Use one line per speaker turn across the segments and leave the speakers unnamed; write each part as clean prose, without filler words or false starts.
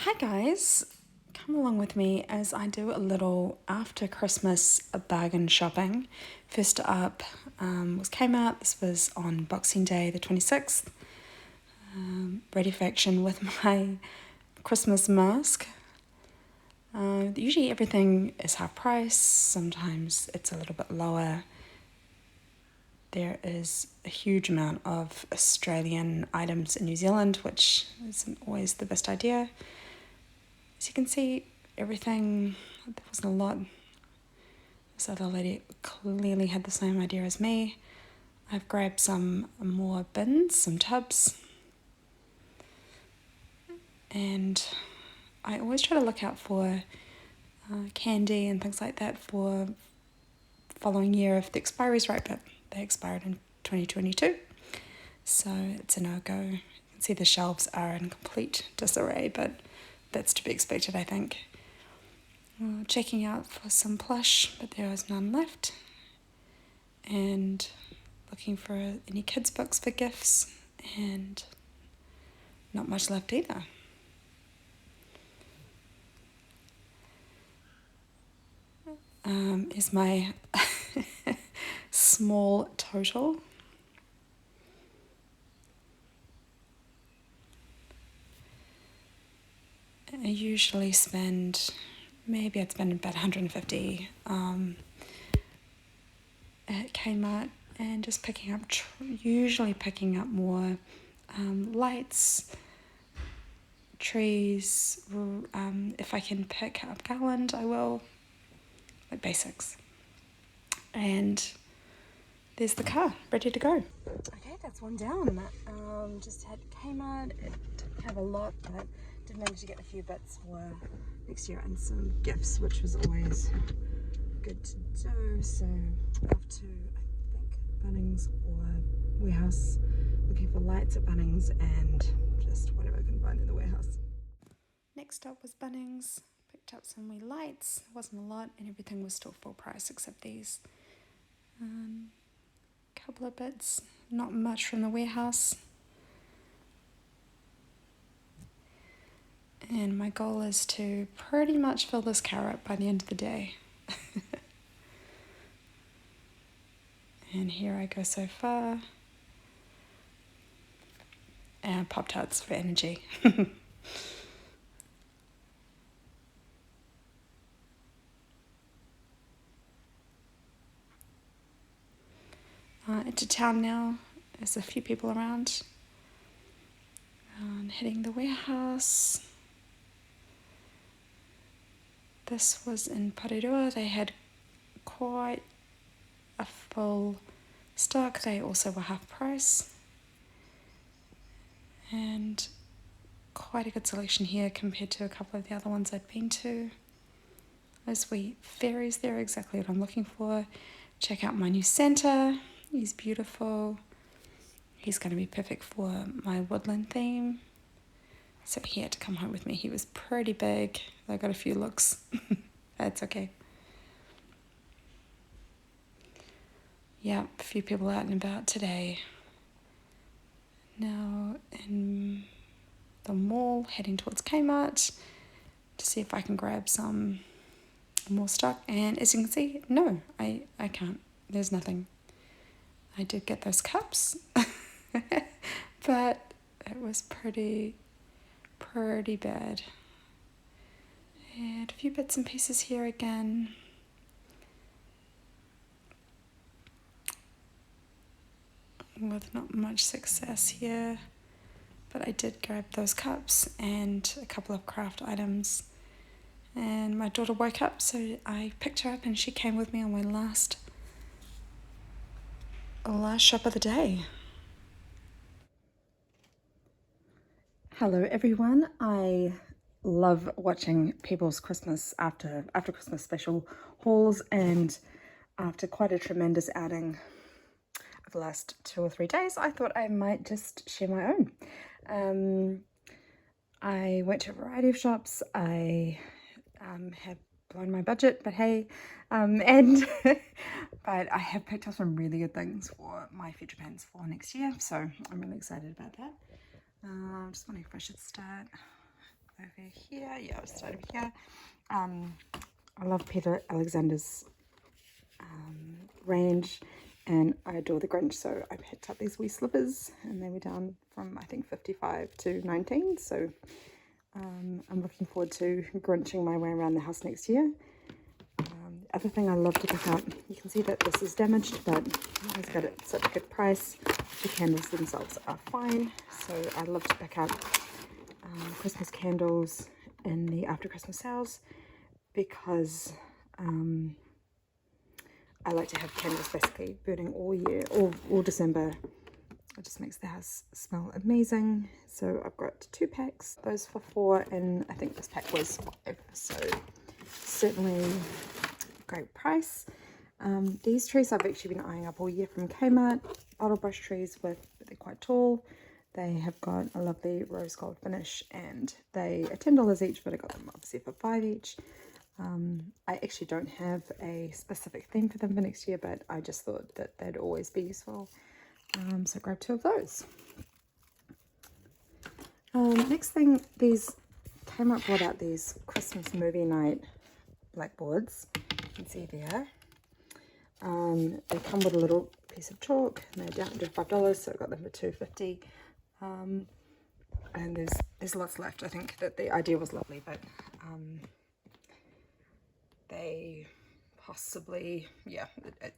Hi guys, come along with me as I do a little after Christmas bargain shopping. First up was Kmart. This was on Boxing Day the 26th. Ready for action with my Christmas mask. Usually everything is half price, sometimes it's a little bit lower. There is a huge amount of Australian items in New Zealand, which isn't always the best idea. As you can see, everything, there wasn't a lot. This other lady clearly had the same idea as me. I've grabbed some more bins, some tubs. And I always try to look out for candy and things like that for following year if the expiry's right, but they expired in 2022. So it's a no-go. You can see the shelves are in complete disarray, but that's to be expected, I think. Checking out for some plush, but there was none left. And looking for any kids' books for gifts, and not much left either. Is my small total. I usually spend, I'd spend about 150 at Kmart, and just picking up, usually picking up more lights, trees. If I can pick up garland, I will, like basics. And there's the car, ready to go. Okay, that's one down. Just had Kmart. It didn't have a lot, but did manage to get a few bits for next year and some gifts, which was always good to do. So off to, I think, Bunnings or Warehouse, looking for lights at Bunnings and just whatever I can find in the warehouse. Next up was Bunnings. Picked up some wee lights. It wasn't a lot, and everything was still full price except these. Couple of bits, not much from the warehouse. And my goal is to pretty much fill this car up by the end of the day. And here I go so far. And Pop-Tarts for energy. Into town now. There's a few people around. Hitting the warehouse. This was in Parirua. They had quite a full stock. They also were half price. And quite a good selection here compared to a couple of the other ones I'd been to. Those wee fairies there are exactly what I'm looking for. Check out my new Santa. He's beautiful. He's going to be perfect for my woodland theme. So he had to come home with me. He was pretty big. I got a few looks. That's okay. Yeah, a few people out and about today. Now in the mall, heading towards Kmart to see if I can grab some more stock. And as you can see, no, I can't. There's nothing. I did get those cups, but it was pretty bad. And a few bits and pieces here again. With not much success here, but I did grab those cups and a couple of craft items. And my daughter woke up, so I picked her up and she came with me on my last shop of the day. Hello everyone. I love watching people's Christmas after Christmas special hauls, and after quite a tremendous outing of the last 2 or 3 days, I thought I might just share my own. I went to a variety of shops. I have blown my budget, but hey, but I have picked up some really good things for my future plans for next year, so I'm really excited about that. I'm just wondering if I should start over here. Yeah, I'll start over here. I love Peter Alexander's range, and I adore the Grinch, so I picked up these wee slippers, and they were down from I think 55 to 19, so I'm looking forward to Grinching my way around the house next year. The other thing I love to pick up, you can see that this is damaged, but it's got it at such a good price. The candles themselves are fine, so I love to pick up Christmas candles in the after Christmas sales, because I like to have candles basically burning all year, all December. It just makes the house smell amazing. So I've got 2 packs, those for $4, and I think this pack was $5, so certainly great price. These trees I've actually been eyeing up all year from Kmart, bottle brush trees they're quite tall. They have got a lovely rose gold finish, and they are $10 each, but I got them obviously for $5 each. I actually don't have a specific theme for them for next year, but I just thought that they'd always be useful. So I grabbed 2 of those. Next thing, Kmart brought out these Christmas movie night blackboards. You can see there. They come with a little piece of chalk, and they're down to $5, so I got them for $2.50. And there's lots left. I think that the idea was lovely, but they possibly, yeah,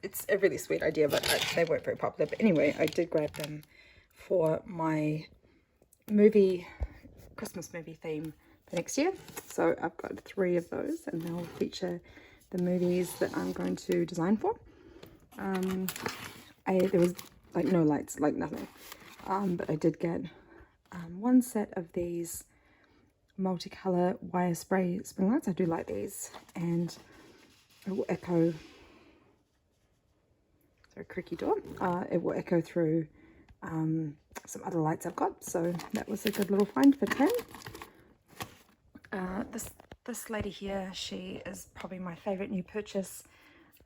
it's a really sweet idea, but they weren't very popular. But anyway, I did grab them for my Christmas movie theme for next year. So I've got 3 of those, and they'll feature the movies that I'm going to design for. There was like no lights, like nothing, but I did get 1 set of these multicolor wire spray spring lights. I do like these, and it will echo, sorry, creaky door, it will echo through some other lights I've got, so that was a good little find for 10. This lady here, she is probably my favorite new purchase,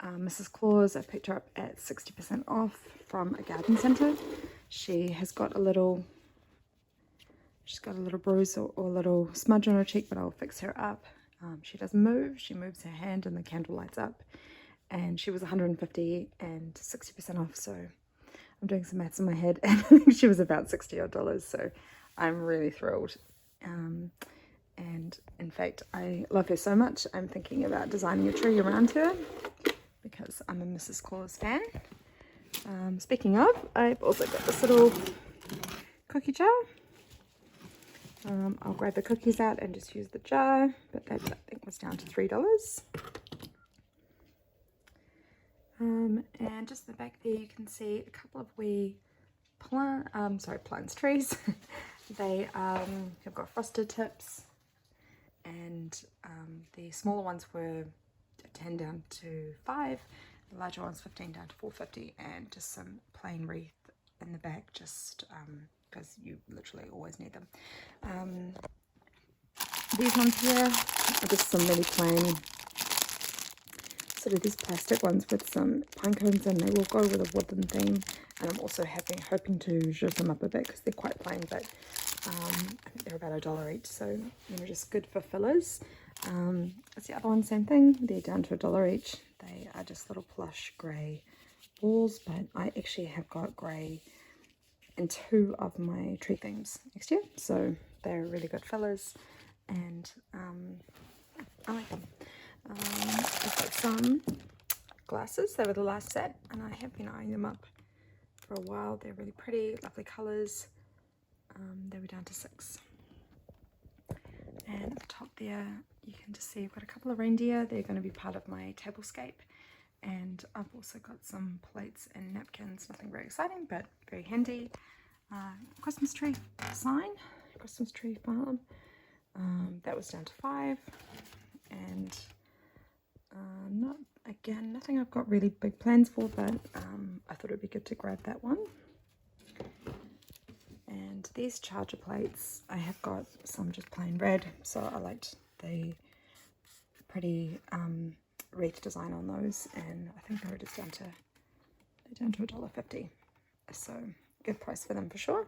Mrs. Claus. I picked her up at 60% off from a garden centre. She has got a little, she's got a little bruise or a little smudge on her cheek, but I'll fix her up. She doesn't move. She moves her hand and the candle lights up. And she was $150 and 60% off, so I'm doing some maths in my head, and I think she was about $60 odd, so I'm really thrilled. And in fact, I love her so much, I'm thinking about designing a tree around her, because I'm a Mrs. Claus fan. Speaking of, I've also got this little cookie jar. I'll grab the cookies out and just use the jar, but that I think was down to $3. And just in the back there, you can see a couple of wee trees. They have got frosted tips, and the smaller ones were 10 down to 5, the larger ones 15 down to $4.50, and just some plain wreath in the back, just because you literally always need them. These ones here are just some really plain, sort of these plastic ones with some pine cones, and they will go with a wooden theme. And I'm also hoping to zhuzh them up a bit, because they're quite plain, but I think they're about $1 each, so just good for fillers. That's the other one, same thing, they're down to $1 each. They are just little plush grey balls, but I actually have got grey in 2 of my tree themes next year, so they're really good fillers, and I like them. I've got some glasses. They were the last set, and I have been eyeing them up for a while. They're really pretty, lovely colours. They were down to $6. And at the top there, you can just see I've got a couple of reindeer. They're going to be part of my tablescape. And I've also got some plates and napkins. Nothing very exciting, but very handy. Christmas tree sign, Christmas tree farm. That was down to $5. And nothing I've got really big plans for, but I thought it'd be good to grab that one. And these charger plates, I have got some just plain red, so I liked the pretty wreath design on those, and I think they're just down to $1.50, so good price for them for sure.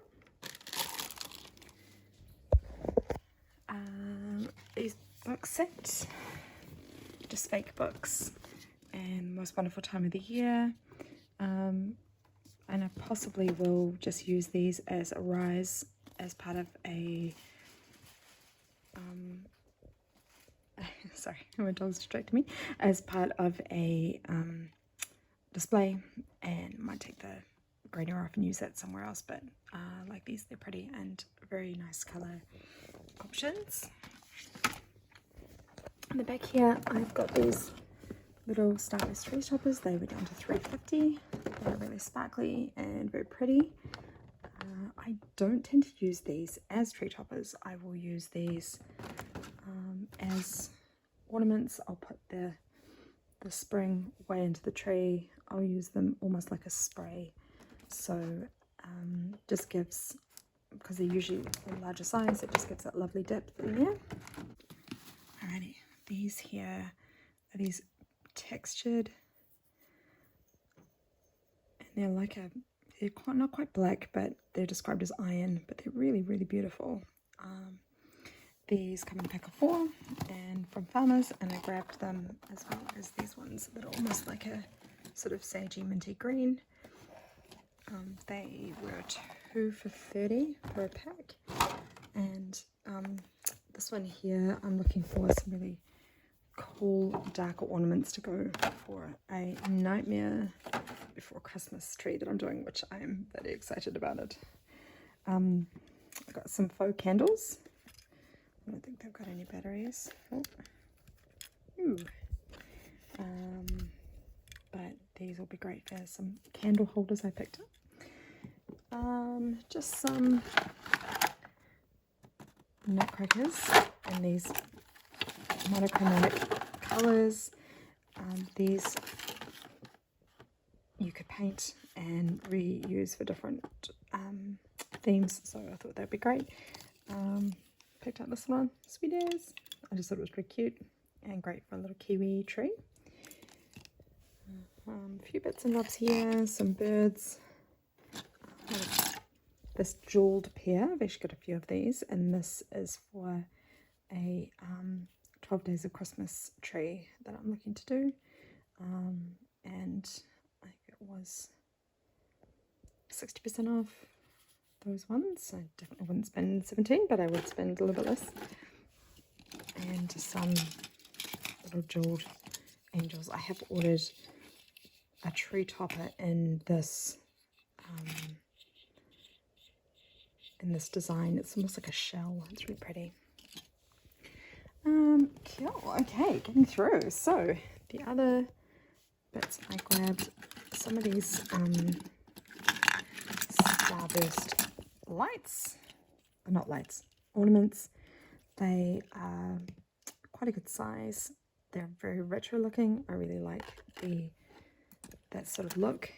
book set, just fake books, and most wonderful time of the year. And I possibly will just use these as a rise as part of a sorry, my dog's distracted me, as part of a display, and might take the grainer off and use that somewhere else, but like these, they're pretty and very nice color options. On the back here, I've got these little Stylus tree toppers. They were down to $3.50. They're really sparkly and very pretty. I don't tend to use these as tree toppers. I will use these as ornaments. I'll put the spring way into the tree. I'll use them almost like a spray. So just gives, because they're usually a larger size, it just gives that lovely depth in there. Alrighty, these here are these textured, and they're like they're not quite black, but they're described as iron, but they're really, really beautiful. These come in a pack of 4 and from Farmers, and I grabbed them as well as these ones that are almost like a sort of sagey minty green. They were 2 for $30 per pack, and this one here, I'm looking for some really cool darker ornaments to go for a Nightmare Before Christmas tree that I'm doing, which I'm very excited about it. I've got some faux candles. I don't think they've got any batteries. Oh. Ooh. But these will be great. There's some candle holders I picked up. Just some nutcrackers in these monochromatic colors. These you could paint and reuse for different themes, so I thought that'd be great. Picked up this one, sweet as. I just thought it was pretty cute and great for a little kiwi tree. A few bits and bobs here, some birds. This jeweled pear, I've actually got a few of these, and this is for a 12 Days of Christmas tree that I'm looking to do. And I think it was 60% off those ones. I definitely wouldn't spend 17, but I would spend a little bit less. And some little jeweled angels. I have ordered a tree topper in this design. It's almost like a shell. It's really pretty. Cool. Okay, getting through. So the other bits I grabbed, some of these Starburst lights, not lights, ornaments. They are quite a good size. They're very retro looking. I really like that sort of look.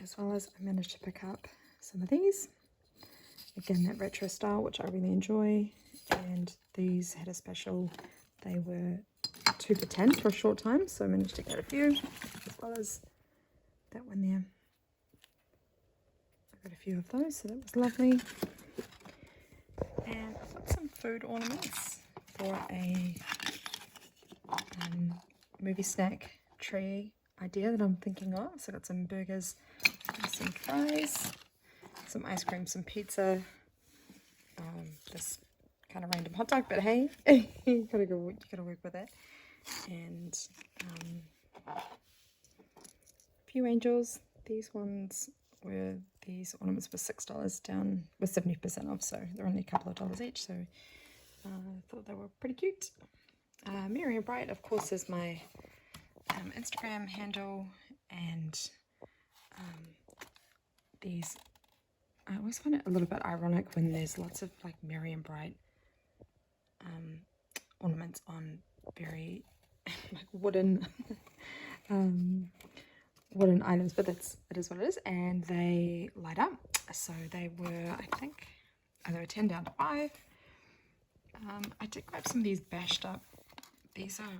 As well as I managed to pick up some of these. Again, that retro style, which I really enjoy. And these had a special, they were 2 for $10 for a short time, so I managed to get a few, as well as that one there. I got a few of those, so that was lovely. And I've got some food ornaments for a movie snack tree idea that I'm thinking of. So I got some burgers, some fries, some ice cream, some pizza, this kind of random hot dog, but hey, you gotta work with it. And a few angels. These ornaments were $6 down with 70% off, so they're only a couple of dollars each. So I thought they were pretty cute. Merry and Bright, of course, is my Instagram handle, and these, I always find it a little bit ironic when there's lots of like Merry and Bright ornaments on very like wooden wooden items, but it is what it is, and they light up. So they were, I think, they were 10 down to 5. I did grab some of these bashed up. These are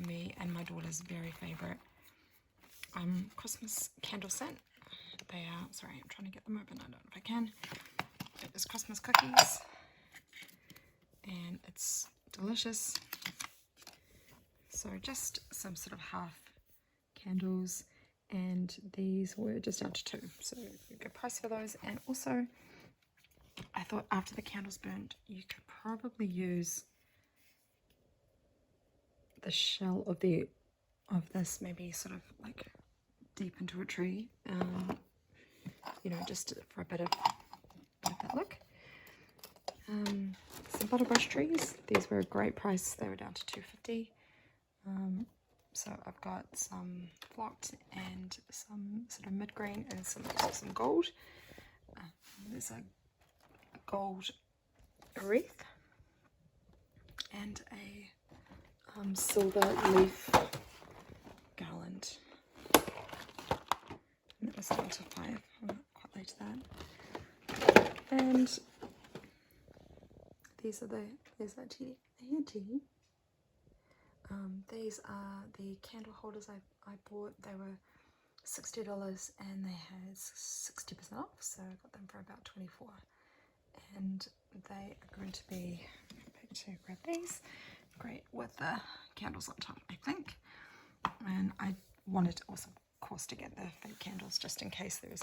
me and my daughter's very favorite Christmas candle scent. They are, sorry, I'm trying to get them open. I don't know if I can. It is Christmas cookies. and it's delicious. So just some sort of half candles, and these were just down to 2, so a good price for those. And also I thought after the candles burnt, you could probably use the shell of this, maybe sort of like deep into a tree, you know, just for a bit of that look. Some bottle brush trees. These were a great price. They were down to $2.50. So I've got some flocked and some sort of mid-green and some gold. There's a gold wreath and a silver leaf garland. And that was down to 5. I'm not quite late to that. And these are tea. These are the candle holders I bought. They were $60 and they had 60% off, so I got them for about $24. And they are going to be, to grab these, great with the candles on top, I think. And I wanted also, of course, to get the fake candles just in case there was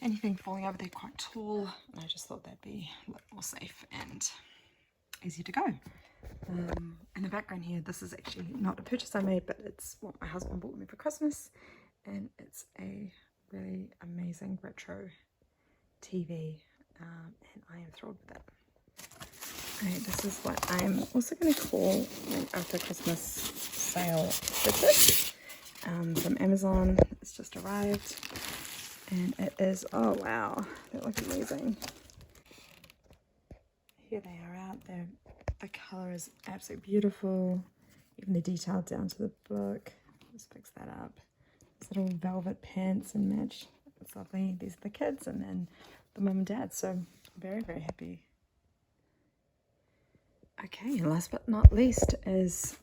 anything falling over. They're quite tall, and I just thought that'd be a lot more safe and easy to go. In the background here, this is actually not a purchase I made, but it's what my husband bought me for Christmas, and it's a really amazing retro TV, and I am thrilled with it. Okay, this is what I'm also going to call an after Christmas sale visit from Amazon. It's just arrived, and it is, oh wow, they look amazing. Here they are out there. The color is absolutely beautiful. Even the detail down to the book. Just fix that up. These little velvet pants and match. It's lovely. These are the kids and then the mum and dad. So very, very happy. Okay, and last but not least is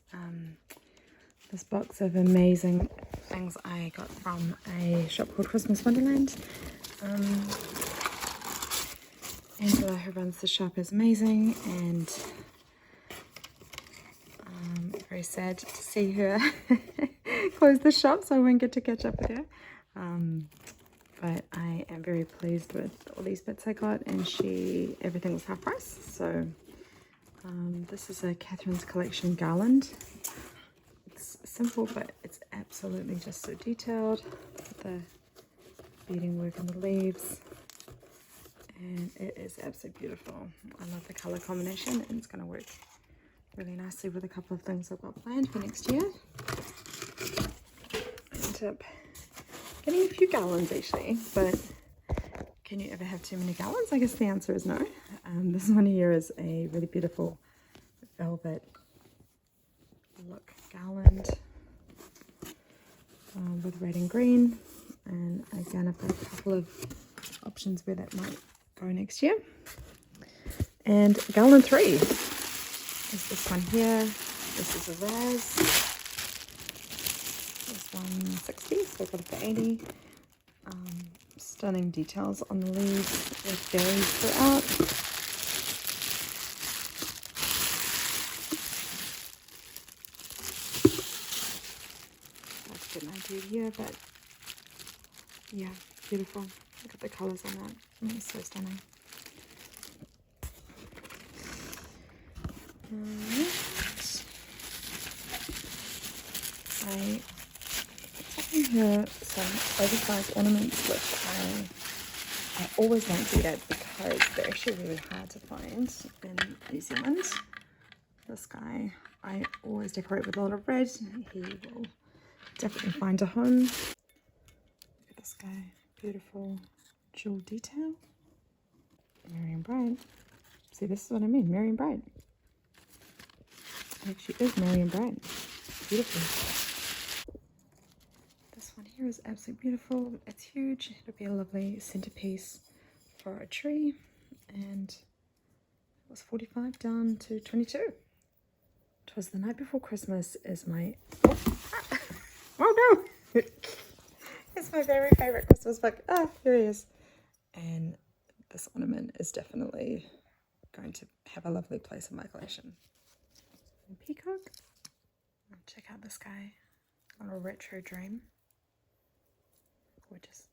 this box of amazing things I got from a shop called Christmas Wonderland. Angela, who runs the shop, is amazing, and very sad to see her close the shop, so I won't get to catch up with her. But I am very pleased with all these bits I got, and everything was half price. So this is a Catherine's Collection garland. It's simple, but it's absolutely just so detailed. The beading work on the leaves, and it is absolutely beautiful. I love the color combination, and it's going to work really nicely with a couple of things I've got planned for next year. End up getting a few garlands actually, but can you ever have too many garlands? I guess the answer is no. This one here is a really beautiful velvet look garland with red and green, and again I've got a couple of options where that might go next year. And garland 3 is this one here. This is a Raz. This one's 60, so I got it for 80. Stunning details on the leaves with berries throughout. That's a good idea here, but yeah, beautiful. Look at the colours on that. It's so stunning. I put in here some oversized ornaments, which I always want to get because they're actually really hard to find in New Zealand. This guy, I always decorate with a lot of red. He will definitely find a home. Look at this guy, beautiful jewel detail. Merry and bright. See, this is what I mean, merry and bright. It actually is merry and bright. Beautiful. This one here is absolutely beautiful. It's huge. It'll be a lovely centerpiece for a tree. And it was 45 down to 22. 'Twas the Night Before Christmas is my... Oh no! It's my very favorite Christmas book. Ah, here he is. And this ornament is definitely going to have a lovely place in my collection. And peacock. Check out this guy. Little retro dream. Gorgeous.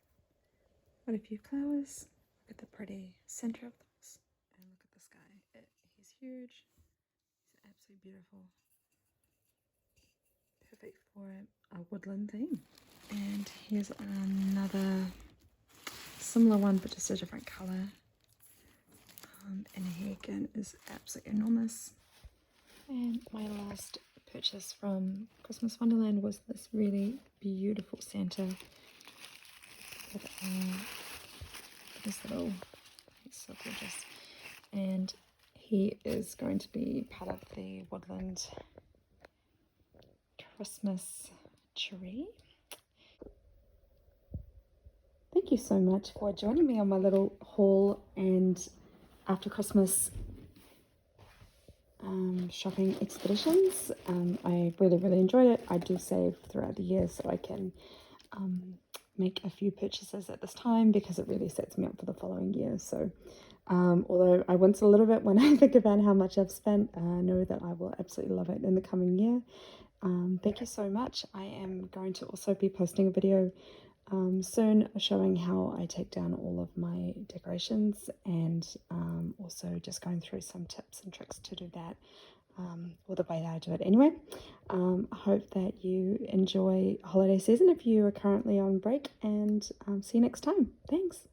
Got a few flowers. Look at the pretty center of those. And look at this guy. He's huge. He's absolutely beautiful. Perfect for a woodland theme. And here's another similar one, but just a different colour. And he again is absolutely enormous. And my last purchase from Christmas Wonderland was this really beautiful Santa with this little, he's so gorgeous. And he is going to be part of the woodland Christmas tree. Thank you so much for joining me on my little haul and after Christmas shopping expeditions. I really enjoyed it. I do save throughout the year so I can make a few purchases at this time because it really sets me up for the following year. So although I wince a little bit when I think about how much I've spent, I know that I will absolutely love it in the coming year. Thank you so much. I am going to also be posting a video soon showing how I take down all of my decorations and also just going through some tips and tricks to do that, or the way that I do it anyway. I hope that you enjoy holiday season if you are currently on break, and see you next time. Thanks.